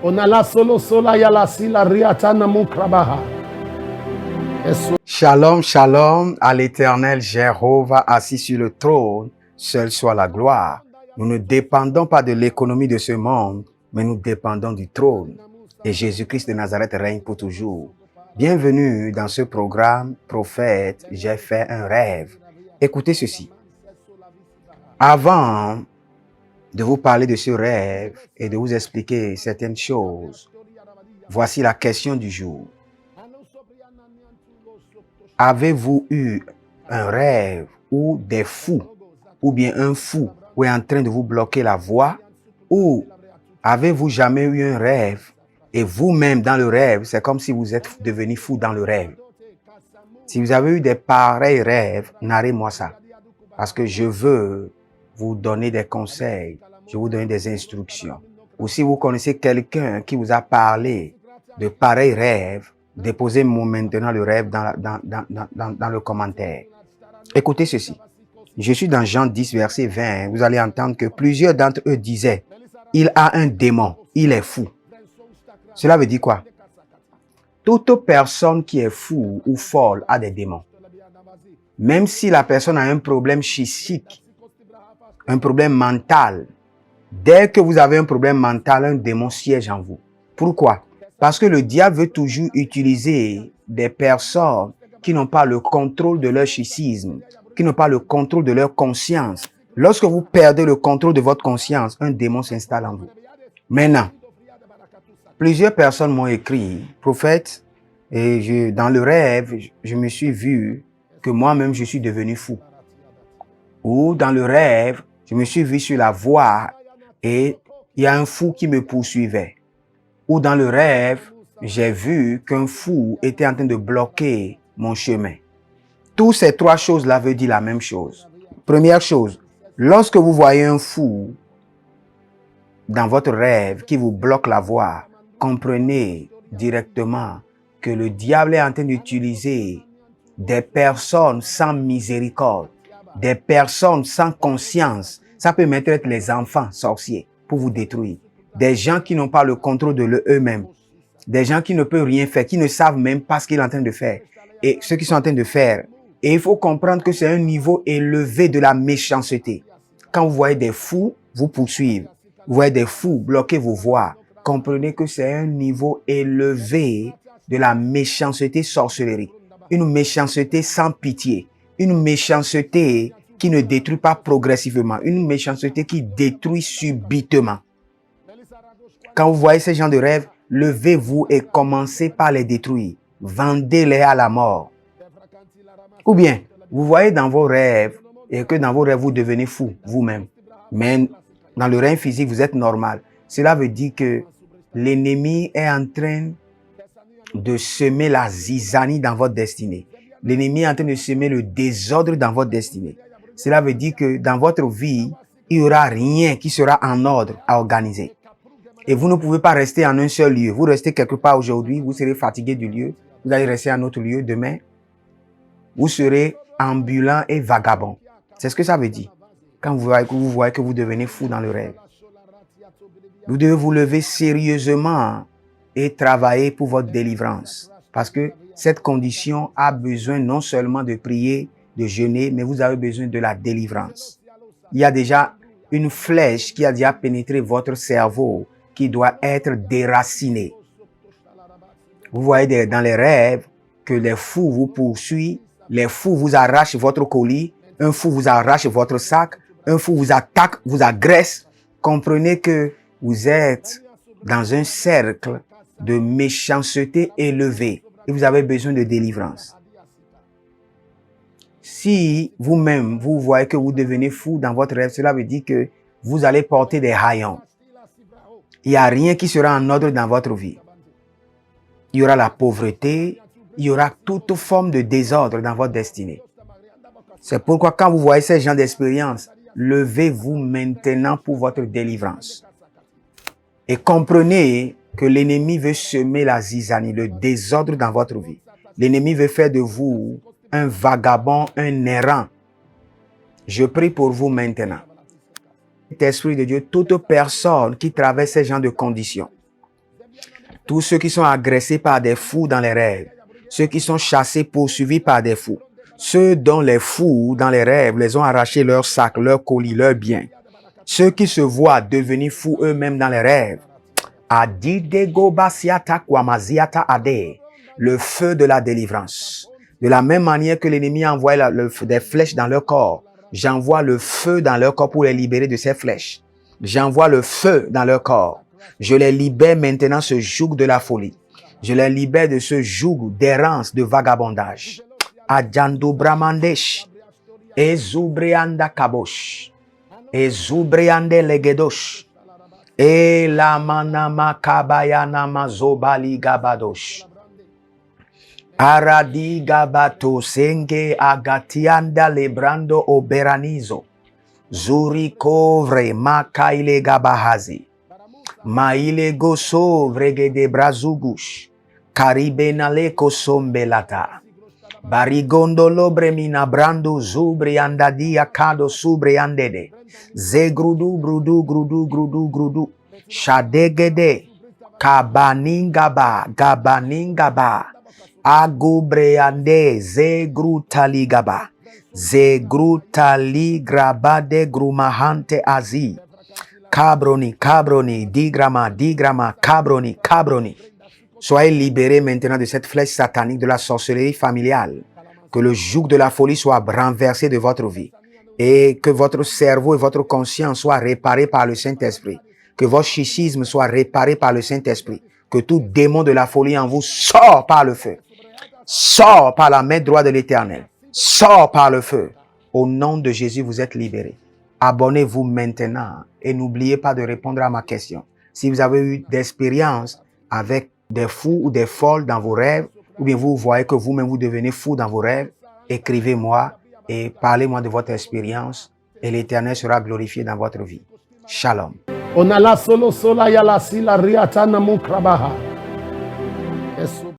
Onala solo sola yala sila riatana mukrabaha. Shalom, shalom à l'Éternel Jéhovah assis sur le trône, seul soit la gloire. Nous ne dépendons pas de l'économie de ce monde, mais nous dépendons du trône. Et Jésus-Christ de Nazareth règne pour toujours. Bienvenue dans ce programme, Prophète, j'ai fait un rêve. Écoutez ceci. Avant de vous parler de ce rêve et de vous expliquer certaines choses, voici la question du jour. Avez-vous eu un rêve où des fous, ou bien un fou, est en train de vous bloquer la voie? Ou avez-vous jamais eu un rêve et vous-même dans le rêve, c'est comme si vous êtes devenu fou dans le rêve? Si vous avez eu des pareils rêves, narrez-moi ça. Parce que je veux vous donner des conseils, je vais vous donner des instructions. Ou si vous connaissez quelqu'un qui vous a parlé de pareils rêves, déposez-moi maintenant le rêve dans le commentaire. Écoutez ceci. Je suis dans Jean 10, verset 20. Vous allez entendre que plusieurs d'entre eux disaient, il a un démon, il est fou. Cela veut dire quoi? Toute personne qui est fou ou folle a des démons. Même si la personne a un problème psychique, un problème mental, dès que vous avez un problème mental, un démon siège en vous. Pourquoi? Parce que le diable veut toujours utiliser des personnes qui n'ont pas le contrôle de leur psychisme, qui n'ont pas le contrôle de leur conscience. Lorsque vous perdez le contrôle de votre conscience, un démon s'installe en vous. Maintenant, plusieurs personnes m'ont écrit, prophète, et dans le rêve, je me suis vu que moi-même je suis devenu fou. Ou dans le rêve, je me suis vu sur la voie et il y a un fou qui me poursuivait. Ou dans le rêve, j'ai vu qu'un fou était en train de bloquer mon chemin. Toutes ces trois choses-là veulent dire la même chose. Première chose, lorsque vous voyez un fou dans votre rêve qui vous bloque la voie, comprenez directement que le diable est en train d'utiliser des personnes sans miséricorde, des personnes sans conscience. Ça peut même être les enfants sorciers pour vous détruire. Des gens qui n'ont pas le contrôle de eux-mêmes. Des gens qui ne peuvent rien faire, qui ne savent même pas ce qu'ils sont en train de faire. Et ce qu'ils sont en train de faire. Et il faut comprendre que c'est un niveau élevé de la méchanceté. Quand vous voyez des fous vous poursuivre, vous voyez des fous bloquer vos voies, comprenez que c'est un niveau élevé de la méchanceté sorcellerie. Une méchanceté sans pitié. Une méchanceté qui ne détruit pas progressivement. Une méchanceté qui détruit subitement. Quand vous voyez ces gens de rêve, levez-vous et commencez par les détruire. Vendez-les à la mort. Ou bien, vous voyez dans vos rêves et que dans vos rêves, vous devenez fou vous-même. Mais dans le règne physique, vous êtes normal. Cela veut dire que l'ennemi est en train de semer la zizanie dans votre destinée. L'ennemi est en train de semer le désordre dans votre destinée. Cela veut dire que dans votre vie, il n'y aura rien qui sera en ordre à organiser. Et vous ne pouvez pas rester en un seul lieu. Vous restez quelque part aujourd'hui, vous serez fatigué du lieu. Vous allez rester à un autre lieu demain. Vous serez ambulant et vagabond. C'est ce que ça veut dire. Quand vous voyez que vous devenez fou dans le rêve. Vous devez vous lever sérieusement et travailler pour votre délivrance. Parce que cette condition a besoin non seulement de prier, de jeûner, mais vous avez besoin de la délivrance. Il y a déjà une flèche qui a déjà pénétré votre cerveau qui doit être déracinée. Vous voyez dans les rêves que les fous vous poursuivent, les fous vous arrachent votre colis, un fou vous arrache votre sac, un fou vous attaque, vous agresse. Comprenez que vous êtes dans un cercle de méchanceté élevée et vous avez besoin de délivrance. Si vous-même, vous voyez que vous devenez fou dans votre rêve, cela veut dire que vous allez porter des haillons. Il n'y a rien qui sera en ordre dans votre vie. Il y aura la pauvreté, il y aura toute forme de désordre dans votre destinée. C'est pourquoi quand vous voyez ces gens d'expérience, levez-vous maintenant pour votre délivrance. Et comprenez que l'ennemi veut semer la zizanie, le désordre dans votre vie. L'ennemi veut faire de vous un vagabond, un errant. Je prie pour vous maintenant. Esprit de Dieu, toute personne qui traverse ces genres de conditions, Tous ceux qui sont agressés par des fous dans les rêves, ceux qui sont chassés, poursuivis par des fous, ceux dont les fous dans les rêves les ont arraché leurs sacs, leurs colis, leurs biens, ceux qui se voient devenir fous eux-mêmes dans les rêves, le feu de la délivrance. De la même manière que l'ennemi envoie des flèches dans leur corps, j'envoie le feu dans leur corps pour les libérer de ces flèches. J'envoie le feu dans leur corps. Je les libère maintenant ce joug de la folie. Je les libère de ce joug d'errance, de vagabondage. Adjando bramandesh, ezubreanda kabosh, ezubreande legedosh, e la manama kabayana mazobali gabadosh. Aradi gabato senge agatianda lebrando oberanizo. Zuri kovre makaile gabahazi. Maile goso vregede brazugush. Karibenale kosombelata. Barigondo lobremina brando zubri andadia kado subre andede. Zegrudu grudu grudu grudu grudu. Shadegede. Kabaningaba gabaningaba. Agubreande zegrutaligaba. Zegrutaligrabade grumahante azi. Cabroni, cabroni, digrama, digrama, cabroni, cabroni. Soyez libérés maintenant de cette flèche satanique de la sorcellerie familiale. Que le joug de la folie soit renversé de votre vie. Et que votre cerveau et votre conscience soient réparés par le Saint-Esprit. Que votre schisme soit réparé par le Saint-Esprit. Que tout démon de la folie en vous sort par le feu. Sort par la main droite de l'Éternel. Sort par le feu. Au nom de Jésus, vous êtes libérés. Abonnez-vous maintenant et n'oubliez pas de répondre à ma question. Si vous avez eu d'expérience avec des fous ou des folles dans vos rêves, ou bien vous voyez que vous-même vous devenez fou dans vos rêves, écrivez-moi et parlez-moi de votre expérience et l'Éternel sera glorifié dans votre vie. Shalom. Onala solo sola yala sila riatana mukrabaha.